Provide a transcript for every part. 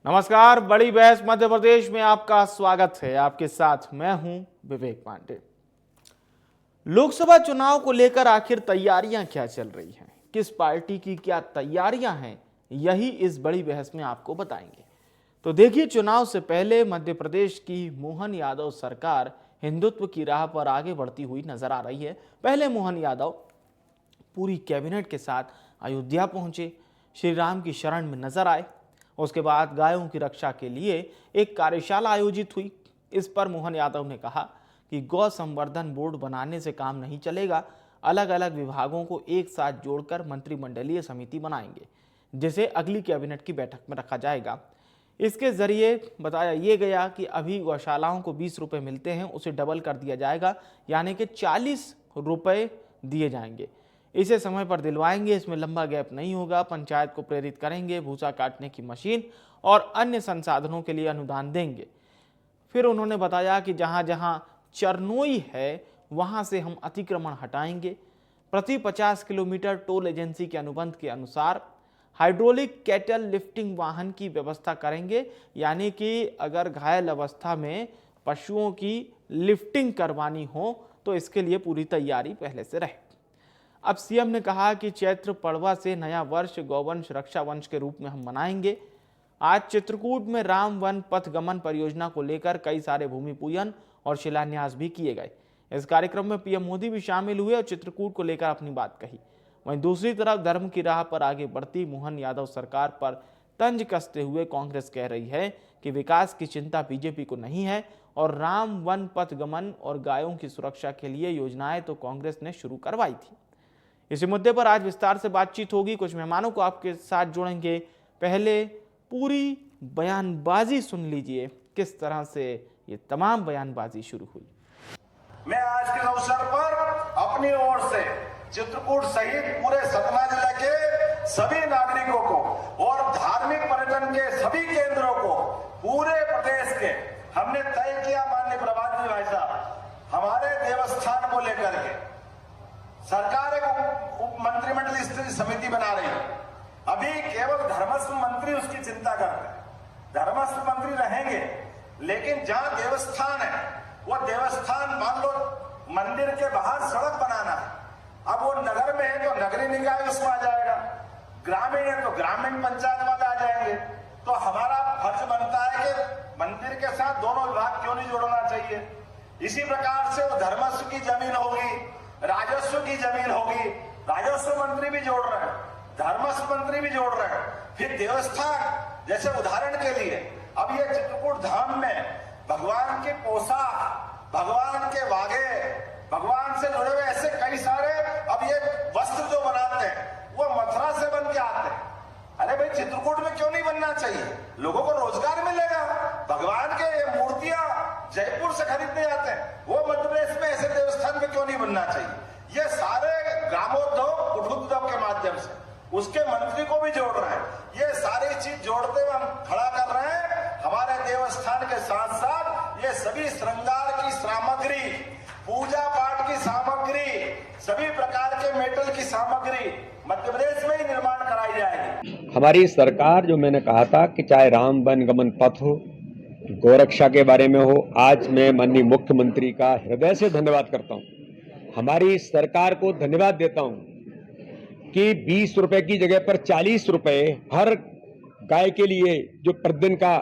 नमस्कार, बड़ी बहस मध्य प्रदेश में आपका स्वागत है। आपके साथ मैं हूं विवेक पांडे। लोकसभा चुनाव को लेकर आखिर तैयारियां क्या चल रही हैं, किस पार्टी की क्या तैयारियां हैं, यही इस बड़ी बहस में आपको बताएंगे। तो देखिए, चुनाव से पहले मध्य प्रदेश की मोहन यादव सरकार हिंदुत्व की राह पर आगे बढ़ती हुई नजर आ रही है। पहले मोहन यादव पूरी कैबिनेट के साथ अयोध्या पहुंचे, श्री राम की शरण में नजर आए। उसके बाद गायों की रक्षा के लिए एक कार्यशाला आयोजित हुई। इस पर मोहन यादव ने कहा कि गौ संवर्धन बोर्ड बनाने से काम नहीं चलेगा, अलग अलग विभागों को एक साथ जोड़कर मंत्रिमंडलीय समिति बनाएंगे, जिसे अगली कैबिनेट की बैठक में रखा जाएगा। इसके जरिए बताया ये गया कि अभी गौशालाओं को 20 रुपये मिलते हैं, उसे डबल कर दिया जाएगा, यानी कि 40 रुपये दिए जाएंगे। इसे समय पर दिलवाएंगे, इसमें लंबा गैप नहीं होगा। पंचायत को प्रेरित करेंगे, भूसा काटने की मशीन और अन्य संसाधनों के लिए अनुदान देंगे। फिर उन्होंने बताया कि जहां जहां चरनोई है वहां से हम अतिक्रमण हटाएंगे। प्रति 50 किलोमीटर टोल एजेंसी के अनुबंध के अनुसार हाइड्रोलिक कैटल लिफ्टिंग वाहन की व्यवस्था करेंगे, यानी कि अगर घायल अवस्था में पशुओं की लिफ्टिंग करवानी हो तो इसके लिए पूरी तैयारी पहले से रहे। अब सीएम ने कहा कि चैत्र पड़वा से नया वर्ष गौवंश रक्षा वंश के रूप में हम मनाएंगे। आज चित्रकूट में राम वन पथ गमन परियोजना को लेकर कई सारे भूमि पूजन और शिलान्यास भी किए गए। इस कार्यक्रम में पीएम मोदी भी शामिल हुए और चित्रकूट को लेकर अपनी बात कही। वहीं दूसरी तरफ धर्म की राह पर आगे बढ़ती मोहन यादव सरकार पर तंज कसते हुए कांग्रेस कह रही है कि विकास की चिंता बीजेपी को नहीं है और राम वन पथ गमन और गायों की सुरक्षा के लिए योजनाएं तो कांग्रेस ने शुरू करवाई थी। इसी मुद्दे पर आज विस्तार से बातचीत होगी। कुछ मेहमानों को आपके साथ जोड़ेंगे। पहले पूरी बयानबाजी सुन लीजिए, किस तरह से ये तमाम बयानबाजी शुरू हुई। मैं आज के अवसर पर अपनी ओर से चित्रकूट सहित पूरे सतना जिले के सभी नागरिकों को और धार्मिक पर्यटन के सभी केंद्रों को पूरे प्रदेश के हमने तय किया। माननीय प्रभात जी भाई साहब, हमारे देवस्थान को लेकर के सरकार एक उप मंत्रिमंडलीय स्तरीय समिति बना रही है। अभी केवल धर्मस्व मंत्री उसकी चिंता करते हैं। धर्मस्व मंत्री रहेंगे, लेकिन जहां देवस्थान है वो देवस्थान, मान लो मंदिर के बाहर सड़क बनाना है, अब वो नगर में है तो नगरीय निकाय उसमें आ जाएगा, ग्रामीण है तो ग्रामीण पंचायत वाले आ जाएंगे। तो हमारा फर्ज बनता है कि मंदिर के साथ दोनों विभाग क्यों नहीं जोड़ना चाहिए। इसी प्रकार से वो धर्मस्व की जमीन होगी, राजस्व की जमीन होगी, राजस्व मंत्री भी जोड़ रहे हैं, धर्मस्व मंत्री भी जोड़ रहे हैं। फिर देवस्थान, जैसे उदाहरण के लिए अब ये चित्रकूट धाम में भगवान के पोशाक, भगवान के वाघे, भगवान से जुड़े हुए ऐसे कई सारे अब ये वस्त्र जो बनाते हैं वो मथुरा से बन के आते हैं। अरे भाई, चित्रकूट में क्यों नहीं बनना चाहिए? लोगों को रोजगार मिलेगा। भगवान के मूर्तियां जयपुर से खरीदने जाते हैं, वो मध्य प्रदेश में ऐसे देवस्थान में क्यों नहीं बनना चाहिए? ये सारे ग्रामोद्योग, कुटीरोद्योग के माध्यम से उसके मंत्री को भी जोड़ रहे हैं। ये सारी चीज जोड़ते हुए हम खड़ा कर रहे हैं। हमारे देवस्थान के साथ साथ ये सभी श्रृंगार की सामग्री, पूजा पाठ की सामग्री, सभी प्रकार के मेटल की सामग्री मध्य प्रदेश में ही निर्माण कराई जाएगी। हमारी सरकार, जो मैंने कहा था कि चाहे राम वन गमन पथ हो, गोरक्षा के बारे में हो, आज मैं माननीय मुख्यमंत्री का हृदय से धन्यवाद करता हूं। हमारी सरकार को धन्यवाद देता हूं कि 20 रुपए की जगह पर 40 रुपए हर गाय के लिए जो प्रतिदिन का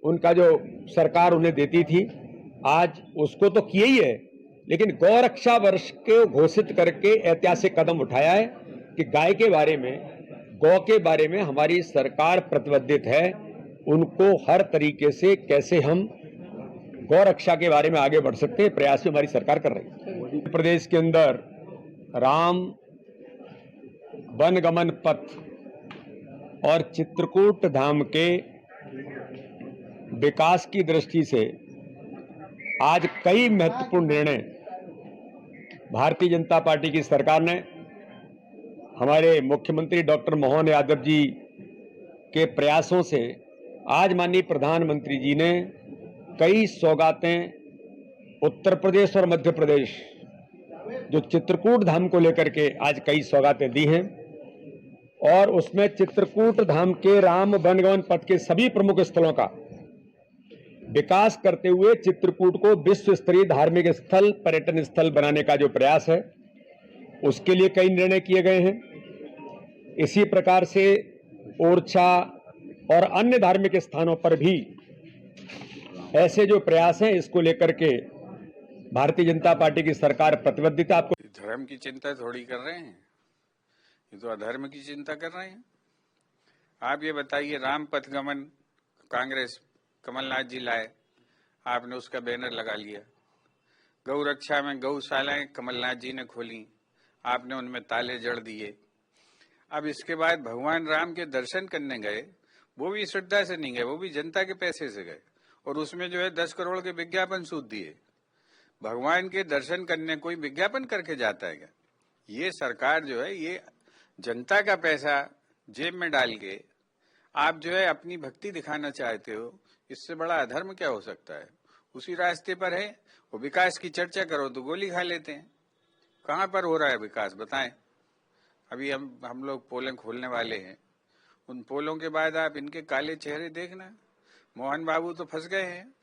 उनका जो सरकार उन्हें देती थी, आज उसको तो किया ही है, लेकिन गौरक्षा वर्ष को घोषित करके ऐतिहासिक कदम उठाया है कि गाय के बारे में, गौ के बारे में हमारी सरकार प्रतिबद्ध है। उनको हर तरीके से कैसे हम गौ रक्षा के बारे में आगे बढ़ सकते हैं, प्रयास में हमारी सरकार कर रही है। प्रदेश के अंदर राम वन गमन पथ और चित्रकूट धाम के विकास की दृष्टि से आज कई महत्वपूर्ण निर्णय भारतीय जनता पार्टी की सरकार ने, हमारे मुख्यमंत्री डॉक्टर मोहन यादव जी के प्रयासों से, आज माननीय प्रधानमंत्री जी ने कई सौगातें उत्तर प्रदेश और मध्य प्रदेश, जो चित्रकूट धाम को लेकर के आज कई सौगातें दी हैं। और उसमें चित्रकूट धाम के राम वनगमन पथ के सभी प्रमुख स्थलों का विकास करते हुए चित्रकूट को विश्व स्तरीय धार्मिक स्थल, पर्यटन स्थल बनाने का जो प्रयास है, उसके लिए कई निर्णय किए गए हैं। इसी प्रकार से ओरछा और अन्य धार्मिक स्थानों पर भी ऐसे जो प्रयास हैं, इसको लेकर के भारतीय जनता पार्टी की सरकार प्रतिबद्धता। आपको धर्म की चिंता थोड़ी कर रहे हैं, ये तो अधर्म की चिंता कर रहे हैं। आप ये बताइए, राम पथ गमन कांग्रेस कमलनाथ जी लाए, आपने उसका बैनर लगा लिया। गौ रक्षा में गौशालाएं कमलनाथ जी ने खोली, आपने उनमें ताले जड़ दिए। अब इसके बाद भगवान राम के दर्शन करने गए, वो भी श्रद्धा से नहीं गए, वो भी जनता के पैसे से गए, और उसमें जो है 10 करोड़ के विज्ञापन सूद दिए। भगवान के दर्शन करने कोई विज्ञापन करके जाता है क्या? ये सरकार जो है, ये जनता का पैसा जेब में डाल के आप जो है अपनी भक्ति दिखाना चाहते हो, इससे बड़ा अधर्म क्या हो सकता है? उसी रास्ते पर है। वो विकास की चर्चा करो तो गोली खा लेते हैं। कहाँ पर हो रहा है विकास, बताएं। अभी हम लोग पोलें खोलने वाले हैं, उन पोलों के बाद आप इनके काले चेहरे देखना। मोहन बाबू तो फंस गए हैं,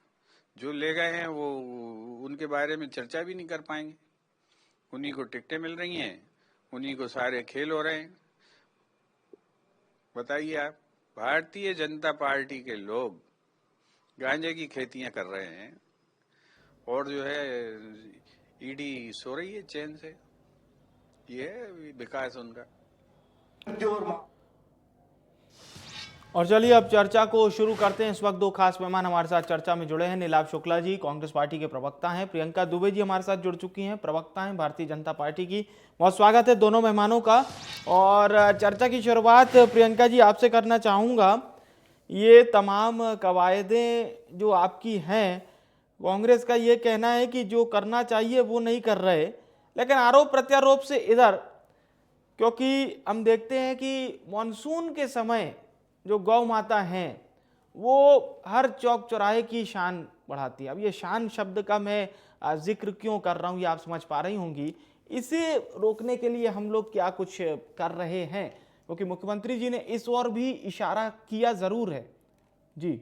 जो ले गए हैं वो उनके बारे में चर्चा भी नहीं कर पाएंगे। उन्हीं को टिकटें मिल रही हैं, उन्हीं को सारे खेल हो रहे हैं। बताइए आप, भारतीय जनता पार्टी के लोग गांजे की खेतियां कर रहे हैं और जो है ईडी सो रही है चैन से। ये है विकास उनका। और चलिए अब चर्चा को शुरू करते हैं। इस वक्त दो खास मेहमान हमारे साथ चर्चा में जुड़े हैं। नीलाभ शुक्ला जी कांग्रेस पार्टी के प्रवक्ता हैं, प्रियंका दुबे जी हमारे साथ जुड़ चुकी हैं, प्रवक्ता हैं भारतीय जनता पार्टी की। बहुत स्वागत है दोनों मेहमानों का। और चर्चा की शुरुआत प्रियंका जी आपसे करना चाहूँगा। ये तमाम कवायदें जो आपकी हैं, कांग्रेस का ये कहना है कि जो करना चाहिए वो नहीं कर रहे, लेकिन आरोप प्रत्यारोप से इधर, क्योंकि हम देखते हैं कि मानसून के समय जो गौ माता हैं वो हर चौक चौराहे की शान बढ़ाती है। अब ये शान शब्द का मैं जिक्र क्यों कर रहा हूँ, ये आप समझ पा रही होंगी। इसे रोकने के लिए हम लोग क्या कुछ कर रहे हैं, क्योंकि मुख्यमंत्री जी ने इस ओर भी इशारा किया जरूर है। जी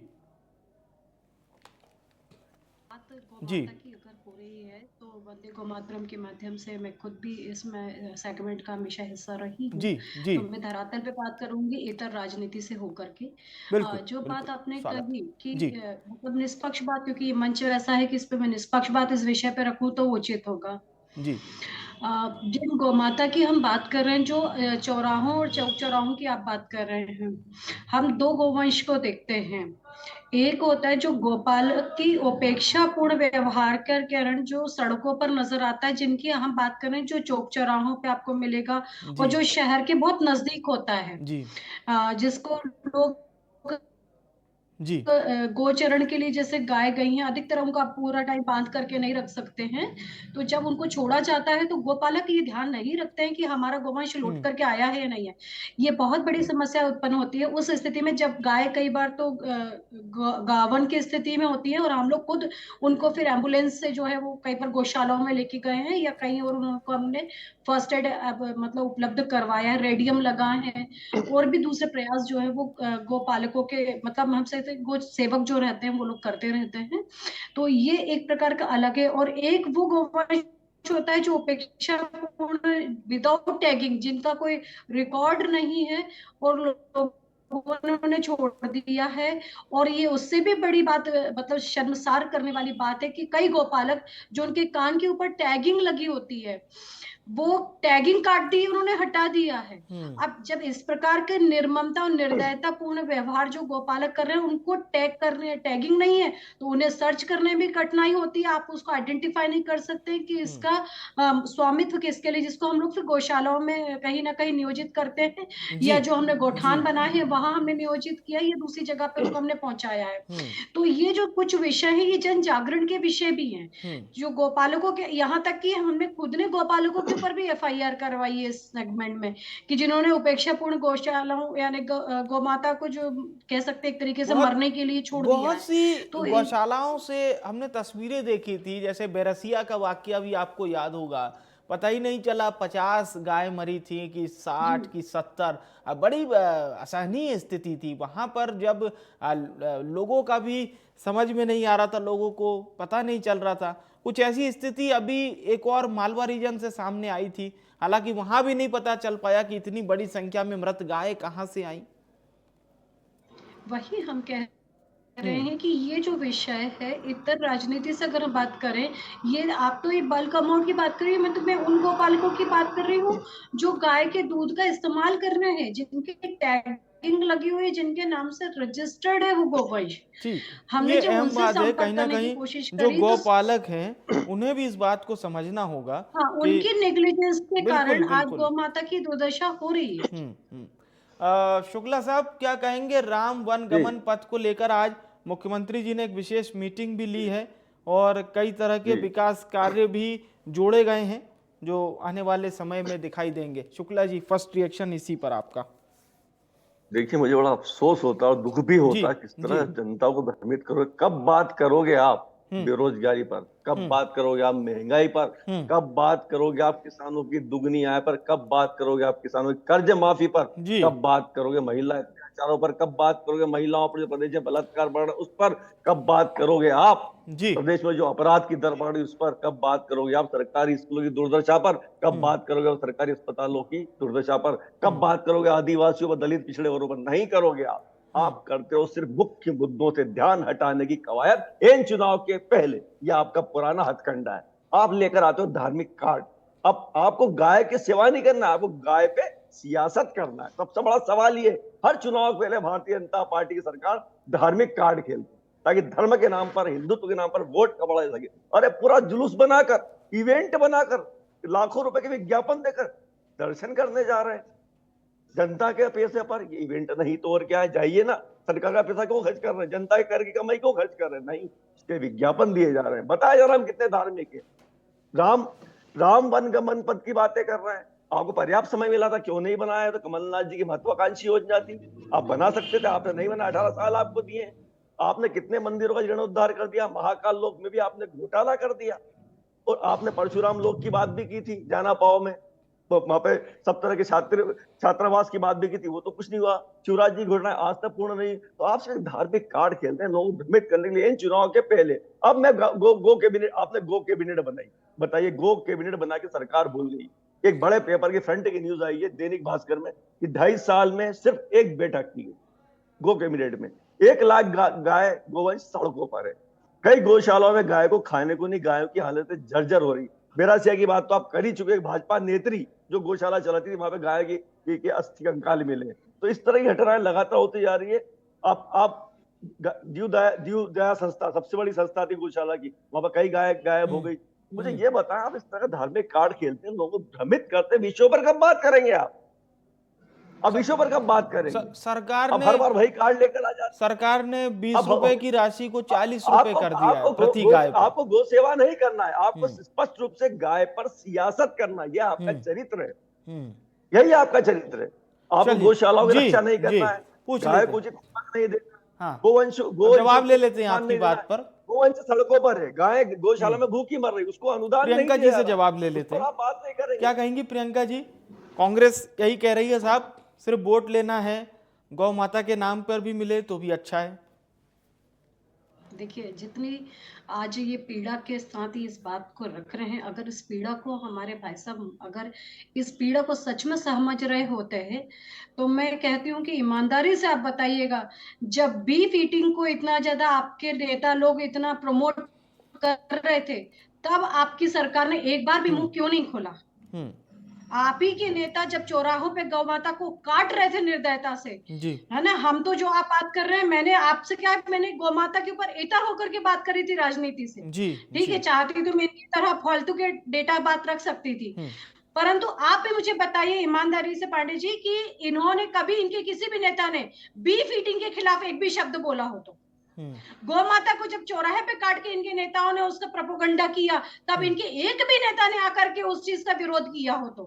जी की अगर हो रही है तो वंदे गौ मातरम के माध्यम से मैं खुद भी इसमें सेगमेंट का हमेशा हिस्सा रही हूँ। जी जी तो मैं धरातल पे बात करूंगी इतर राजनीति से होकर के। बिल्कुल जो बात बिल्कुल आपने स्वागत। कही कि जी मतलब निष्पक्ष बात, क्योंकि ये मंच ऐसा है कि इस पे मैं निष्पक्ष बात इस विषय पे रखूं तो वो उचित होगा। जी जिन गौमाता की हम बात कर रहे हैं, जो चौराहों और चौक चौराहों की आप बात कर रहे हैं, हम दो गोवंश को देखते हैं। एक होता है जो गोपालक की उपेक्षा पूर्ण व्यवहार के कारण जो सड़कों पर नजर आता है, जिनकी हम बात करें जो चौक चौराहों पे आपको मिलेगा और जी जो शहर के बहुत नजदीक होता है, जी जिसको लोग जी गोचरण के लिए, जैसे गाय गई हैं, अधिकतर उनको आप पूरा टाइम बांध करके नहीं रख सकते हैं। तो जब उनको छोड़ा जाता है तो गोपालक ये ध्यान नहीं रखते हैं कि हमारा गोवंश लौट करके आया है या नहीं है। ये बहुत बड़ी समस्या उत्पन्न होती है उस स्थिति में, जब गाय कई बार तो गावन की स्थिति में होती है और हम लोग खुद उनको फिर एम्बुलेंस से जो है वो कई बार गौशालाओं में लेके गए हैं या कहीं और उनको हमने फर्स्ट एड मतलब उपलब्ध करवाया है, रेडियम लगाए हैं और भी दूसरे प्रयास जो है वो गोपालकों के मतलब हमसे गो सेवक जो रहते हैं वो लोग करते रहते हैं। तो ये एक प्रकार का अलग है। और एक वो गोवंश होता है जो उपेक्षा पूर्ण विदाउट टैगिंग, जिनका कोई रिकॉर्ड नहीं है और लोगों ने उन्हें छोड़ दिया है। और ये उससे भी बड़ी बात, मतलब शर्मसार करने वाली बात है कि कई गोपालक जो उनके कान के ऊपर टैगिंग लगी होती है, वो टैगिंग काट दी, उन्होंने हटा दिया है। अब जब इस प्रकार के निर्ममता और निर्दयता पूर्ण व्यवहार जो गोपालक कर रहे हैं, उनको टैगिंग नहीं है तो उन्हें सर्च करने में कठिनाई होती है। आप उसको आइडेंटिफाई नहीं कर सकते कि इसका स्वामित्व किसके लिए, जिसको हम लोग फिर गौशालाओं में कहीं ना कहीं नियोजित करते हैं या जो हमने गोठान बनाए हैं वहां हमने नियोजित किया, या दूसरी जगह पर उसको हमने पहुंचाया है। तो ये जो कुछ विषय है ये जन जागरण के विषय भी हैं, जो गोपालकों के, यहाँ तक कि हमने खुद ने गोपालकों के ऊपर भी एफआईआर करवाई है इस सेगमेंट में कि जिन्होंने उपेक्षापूर्ण गौशालाओं यानी गौमाता को जो कह सकते एक तरीके से मरने के लिए छोड़ दिया है। बहुत सी तो गौशालाओं से हमने तस्वीरें देखी थी, जैसे बैरसिया का वाकया भी आपको याद होगा। पता ही नहीं चला 50 गाय मरी थी कि 60 की 70। बड़ी असहनीय स्थिति थी वहां पर। जब लोगों का भी समझ में नहीं आ रहा था, लोगों को पता नहीं चल रहा था। कुछ ऐसी स्थिति अभी एक और मालवा रीजन से सामने आई थी, हालांकि वहां भी नहीं पता चल पाया कि इतनी बड़ी संख्या में मृत गाय कहां से आई। वही हम कह रहे हैं कि ये जो विषय है, इतर राजनीति से अगर हम बात करें, ये आप तो ये बल्क अमाउंट की बात कर रही है, मैं उन गोपालकों की बात कर रही हूँ जो गाय के दूध का इस्तेमाल कर रहे हैं, जिनके टैगिंग लगी हुई है, जिनके नाम से रजिस्टर्ड है वो गोवंश। ठीक, हमने ये जब अहम उनसे बात है। संपर्क कहीं ना करने की कहीं कोशिश जो करी तो गौपालक हैं उन्हें भी इस बात को समझना होगा हाँ, कि उनकी नेग्लिजेंस के बिल्कुल कारण आज बिल्कुल। गौ माता की दुर्दशा हो रही है। शुक्ला साहब, क्या कहेंगे? राम वन जी गमन पथ को लेकर आज मुख्यमंत्री जी ने एक विशेष मीटिंग भी ली है और कई तरह के जी विकास कार्य भी जोड़े गए हैं जो आने वाले समय में दिखाई देंगे। शुक्ला जी, फर्स्ट रिएक्शन इसी पर आपका। देखिए, मुझे बड़ा अफसोस होता है और दुख भी जी होता है किस तरह जी। जनता को भ्रमित करोगे। कब बात करोगे आप बेरोजगारी पर, कब बात करोगे आप महंगाई पर, कब बात करोगे आप किसानों की दुगनी आय पर, कब बात करोगे आप किसानों की कर्ज माफी पर, जी कब बात करोगे महिला अत्याचारों पर, कब बात करोगे महिलाओं पर जो प्रदेश में बलात्कार बढ़ रहा है उस पर, कब बात करोगे आप जी। प्रदेश में जो अपराध की दर बढ़ रही है उस पर, कब बात करोगे आप सरकारी स्कूलों की दुर्दशा पर, कब बात करोगे आप सरकारी अस्पतालों की दुर्दशा पर, कब बात करोगे आदिवासियों पर, दलित पिछड़े वर्गों पर? नहीं करोगे आप करते हो सिर्फ मुख्य मुद्दों से ध्यान हटाने की कवायद इन चुनाव के पहले। यह आपका पुराना हथकंडा है। आप लेकर आते हो धार्मिक कार्ड। अब आपको गाय की सेवा नहीं करना, आपको गाय पे सियासत करना है। सबसे बड़ा सवाल ये, हर चुनाव के पहले भारतीय जनता पार्टी की सरकार धार्मिक कार्ड खेलती है ताकि धर्म के नाम पर, हिंदुत्व के नाम पर वोट कमाया जा सके। अरे पूरा जुलूस बनाकर, इवेंट बनाकर, लाखों रुपए के विज्ञापन देकर दर्शन करने जा रहे हैं जनता के पैसे पर। ये इवेंट नहीं तो और क्या है? जाइए ना, सरकार का पैसा क्यों खर्च कर रहे हैं, जनता के कर की कमाई क्यों खर्च कर रहे हैं? नहीं, इसके विज्ञापन दिए जा रहे हैं। बताया जा रहा है हम कितने धार्मिक है। राम वन गमन पथ की बातें कर रहे हैं। आपको पर्याप्त समय मिला था, क्यों नहीं बनाया? तो कमलनाथ जी की महत्वाकांक्षी योजना थी, आप बना सकते थे, आपने नहीं बना। 18 साल आपको दिए, आपने कितने मंदिरों का जीर्णोद्धार कर दिया। महाकाल लोक में भी आपने घोटाला कर दिया। और आपने परशुराम लोक की बात भी की थी जाना पाओ में, तो वहां पे सब तरह के छात्रावास की बात भी की थी, वो तो कुछ नहीं हुआ। शिवराज जी घोषणा आज तक पूर्ण नहीं। तो आप सिर्फ धार्मिक कार्ड खेलते हैं लोगों को भ्रमित करने के लिए इन चुनाव के पहले। अब मैं गो कैबिनेट, आपने गो कैबिनेट बनाई, बताइए गो कैबिनेट बना के सरकार भूल गई। एक बड़े पेपर के फ्रंट की न्यूज आई है दैनिक भास्कर में कि 2.5 साल में सिर्फ एक बैठक की गो कैबिनेट में। 1 लाख गाय गोवंश सड़कों पर है। कई गौशालाओं में गाय को खाने को नहीं, गायों की हालत जर्जर हो रही। बेरासिया की बात तो आप कर ही चुके। भाजपा नेत्री जो गौशाला चलाती थी, वहां पे गाय की अस्थि कंकाल मिले। तो इस तरह की घटनाएं लगातार होती जा रही है। आप दीव दया संस्था, सबसे बड़ी संस्था थी गौशाला की, वहां पर कई गाय गायब हो गई। मुझे ये बताएं, आप इस तरह का धार्मिक कार्ड खेलते हैं, लोगों को भ्रमित करते हैं। विषयों पर कब बात करेंगे आप? अब विषयों पर कब बात करेंगे? सरकार अब ने हर बार वही कार्ड लेकर आ जाते। सरकार ने 20 अब रुपए की राशि को 40 रुपए कर दिया है प्रति गाय पर। आपको गो सेवा नहीं करना है, आपको स्पष्ट रूप से गाय पर सियासत करना है। यह आपका चरित्र है, यही आपका चरित्र है। आपको गौशालाओं की रक्षा नहीं करना है, गाय को उचित नहीं देना। हाँ, गोवंश जवाब ले लेते हैं आपकी बात पर। गोवंश सड़कों पर है, गाय गौशाला में भूखी मर रही, उसको अनुदान नहीं प्रियंका जी से जवाब ले लेते हैं। आप बात नहीं करेंगे। क्या कहेंगी प्रियंका जी? कांग्रेस यही कह रही है साहब, सिर्फ वोट लेना है, गौ माता के नाम पर भी मिले तो भी अच्छा है। देखिए, जितनी आज ये पीड़ा के साथ ही इस बात को रख रहे हैं, अगर इस पीड़ा को हमारे भाई साहब, अगर इस पीड़ा को सच में समझ रहे होते हैं, तो मैं कहती हूँ कि ईमानदारी से आप बताइएगा, जब बीफ ईटिंग को इतना ज्यादा आपके नेता लोग इतना प्रमोट कर रहे थे, तब आपकी सरकार ने एक बार भी मुंह क्यों नहीं खोला? आप ही के नेता जब चौराहों पे गौ माता को काट रहे थे निर्दयता से, है ना, हम तो जो आप बात कर रहे हैं, मैंने आपसे क्या, मैंने गौ माता के ऊपर इतर होकर के बात करी थी राजनीति से। ठीक है, चाहती तो मैं इनकी तरह फालतू के डेटा बात रख सकती थी, परंतु आप भी मुझे बताइए ईमानदारी से पांडे जी कि इन्होंने कभी, इनके किसी भी नेता ने बीफ ईटिंग के खिलाफ एक भी शब्द बोला हो? तो गौ माता को जब चौराहे पे काट के इनके नेताओं ने उसका प्रोपेगेंडा किया, तब इनके एक भी नेता ने आकर के उस चीज का विरोध किया हो? तो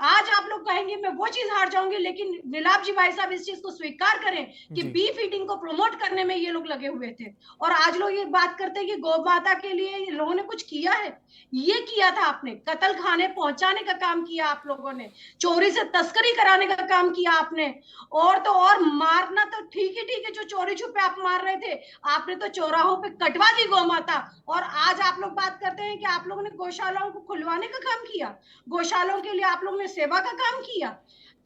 आज आप लोग कहेंगे मैं वो चीज हार जाऊंगी, लेकिन नीलाभ जी भाई साहब इस चीज को स्वीकार करें कि बी फीडिंग को प्रमोट करने में ये लोग लगे हुए थे, और आज लोग ये बात करते हैं कि गौ माता के लिए ये लोगों ने कुछ किया है। ये किया था आपने, कत्ल खाने पहुंचाने का काम किया आप लोगों ने, चोरी से तस्करी कराने का काम किया आपने, और तो और मारना तो ठीक है, जो चोरी छुपे आप मार रहे थे, आपने तो चौराहों पे कटवा दी गौ माता। और आज आप लोग बात करते हैं कि आप लोगों ने गौशालाओं को खुलवाने का काम किया, गौशालाओं के लिए आप लोगों ने सेवा का काम किया।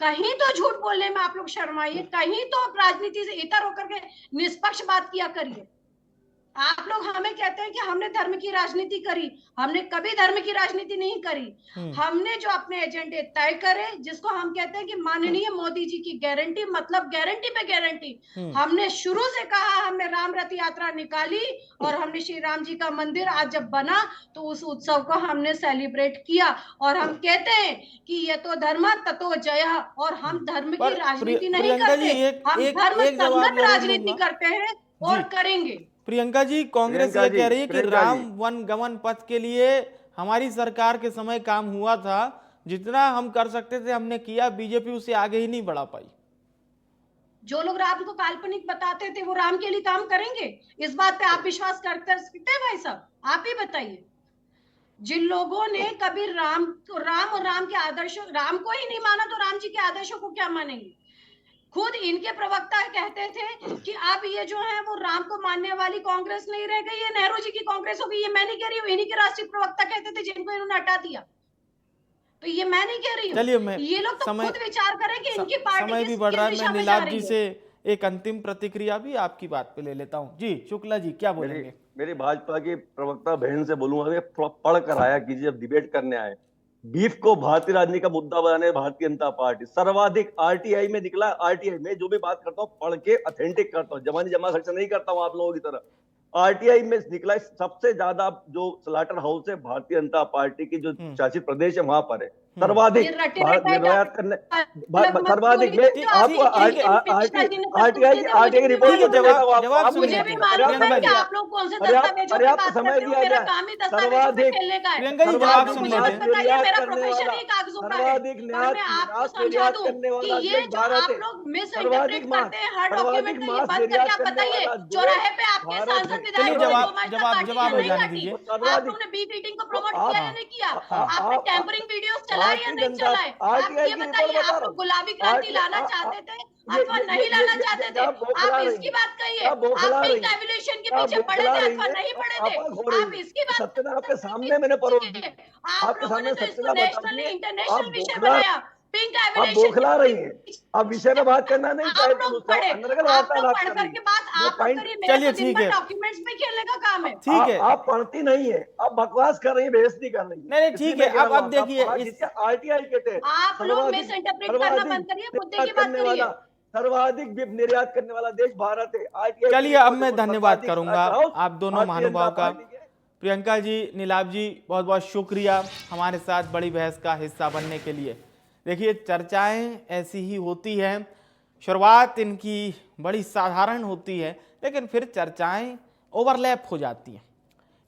कहीं तो झूठ बोलने में आप लोग शर्माइए, कहीं तो राजनीति से इतर होकर के निष्पक्ष बात किया करिए। आप लोग हमें कहते हैं कि हमने धर्म की राजनीति करी, हमने कभी धर्म की राजनीति नहीं करी। हमने जो अपने एजेंडे तय करे, जिसको हम कहते हैं कि माननीय मोदी जी की गारंटी, मतलब गारंटी पे गारंटी। हमने शुरू से कहा, हमने राम रथ यात्रा निकाली और हमने श्री राम जी का मंदिर आज जब बना तो उस उत्सव को हमने सेलिब्रेट किया, और हम कहते हैं कि ये तो धर्म ततो जय, और हम धर्म की राजनीति नहीं करते, हम धर्म संगत राजनीति करते हैं और करेंगे। प्रियंका जी, कांग्रेस ये कह रही है कि राम वन गमन पथ के लिए हमारी सरकार के समय काम हुआ था, जितना हम कर सकते थे हमने किया, बीजेपी उसे आगे ही नहीं बढ़ा पाई। जो लोग राम को काल्पनिक बताते थे वो राम के लिए काम करेंगे? इस बात पे आप विश्वास करते हैं भाई साहब? आप ही बताइए। जिन लोगों ने कभी राम और राम के आदर्शों, राम को ही नहीं माना तो राम जी के आदर्शों को क्या मानेंगे? खुद इनके प्रवक्ता कहते थे कि अब ये जो है वो राम को मानने वाली कांग्रेस नहीं रह गई, ये नेहरू जी की कांग्रेस होगी। ये मैं नहीं कह रही हूँ, इन्हीं के राष्ट्रीय प्रवक्ता कहते थे, जिनको इन्होंने हटा दिया। तो ये मैं नहीं कह रही हूँ। चलिए, ये लोग तो खुद विचार करें कि इनकी पार्टी समय भी बढ़ रहा है। मैं नीलाभ जी से एक अंतिम प्रतिक्रिया भी आपकी बात पे ले लेता हूँ। जी शुक्ला जी, क्या बोलेंगे? मेरी भाजपा की प्रवक्ता बहन से बोलूंगा, पढ़ कर आया कीजिए जब डिबेट करने आए। बीफ को भारतीय राजनीति का मुद्दा बनाने भारतीय जनता पार्टी सर्वाधिक आरटीआई में निकला। आरटीआई में जो भी बात करता हूँ पढ़ के ऑथेंटिक करता हूँ, जमानी जमा खर्चा नहीं करता हूँ आप लोगों की तरह। आरटीआई में निकला सबसे ज्यादा जो स्लाटर हाउस है भारतीय जनता पार्टी की जो शासित प्रदेश है वहां पर है सर्वाधिक निर्यात करने, सर्वाधिक में आपको आरटीआई की रिपोर्ट पर्याप्त समय दिया गया। सर्वाधिक सर्वाधिक निर्यात करने वाला देश भारत है। सर्वाधिक मांस निर्यात करने वाला चौराहे पे आपके सांसद विधायक जवाब हो जाने दीजिए। आपने बी फीडिंग को प्रमोट किया या नहीं किया? आपने टेम्परिंग वीडियोस चलाए या नहीं चलाए? आप ये बताइए, आप लोग गुलाबी क्रांति लाना चाहते थे अथवा नहीं लाना चाहते थे? आप इसकी बात कहिए। आप पिंक एवोल्यूशन के पीछे पड़े थे अथवा नहीं पड़े थे? आप इसकी बात आपके सामने मैंने परोस दी। आप लोगों ने तो इसको नेशनल इंटरनेशनल विषय बनाया। पिंक आप बौखला रही है। अब विषय में बात करना नहीं चलिए ठीक है, डॉक्यूमेंट्स में खेलने का काम है। ठीक है, आप पढ़ती नहीं है, आप बकवास कर रही है, बेइज्जती कर रही है। नहीं ठीक है। अब देखिए, आरटीआई के तहत आप लोग मिस इंटरप्रेट करना बंद करिए, मुद्दे की बात करिए। सर्वाधिक निर्यात करने वाला देश भारत है। आरटीआई। चलिए, अब मैं धन्यवाद करूंगा आप दोनों महानुभाव का। प्रियंका जी, नीलाभ जी, बहुत बहुत शुक्रिया हमारे साथ बड़ी बहस का हिस्सा बनने के लिए। देखिए, चर्चाएं ऐसी ही होती हैं, शुरुआत इनकी बड़ी साधारण होती है, लेकिन फिर चर्चाएं ओवरलैप हो जाती हैं,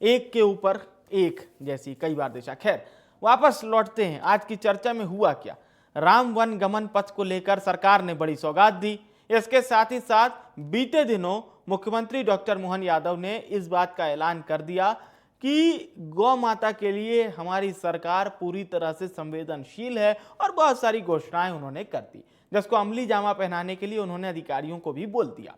एक के ऊपर एक जैसी कई बार दिशा। खैर, वापस लौटते हैं। आज की चर्चा में हुआ क्या? राम वन गमन पथ को लेकर सरकार ने बड़ी सौगात दी। इसके साथ ही साथ बीते दिनों मुख्यमंत्री डॉक्टर मोहन यादव ने इस बात का ऐलान कर दिया कि गौ माता के लिए हमारी सरकार पूरी तरह से संवेदनशील है, और बहुत सारी घोषणाएं उन्होंने कर दी, जिसको अमली जामा पहनाने के लिए उन्होंने अधिकारियों को भी बोल दिया।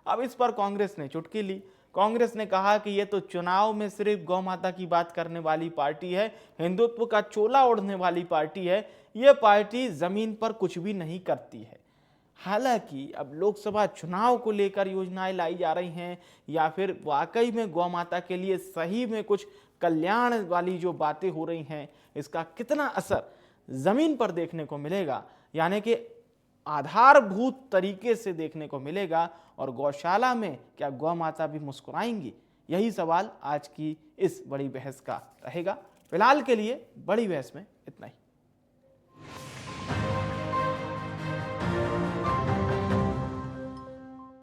अब इस पर कांग्रेस ने चुटकी ली। कांग्रेस ने कहा कि ये तो चुनाव में सिर्फ गौ माता की बात करने वाली पार्टी है, हिंदुत्व का चोला ओढ़ने वाली पार्टी है, ये पार्टी जमीन पर कुछ भी नहीं करती है। हालांकि अब लोकसभा चुनाव को लेकर योजनाएं लाई जा रही हैं, या फिर वाकई में गौ माता के लिए सही में कुछ कल्याण वाली जो बातें हो रही हैं, इसका कितना असर जमीन पर देखने को मिलेगा, यानी कि आधारभूत तरीके से देखने को मिलेगा, और गौशाला में क्या गौ माता भी मुस्कुराएंगी? यही सवाल आज की इस बड़ी बहस का रहेगा। फिलहाल के लिए बड़ी बहस में इतना ही।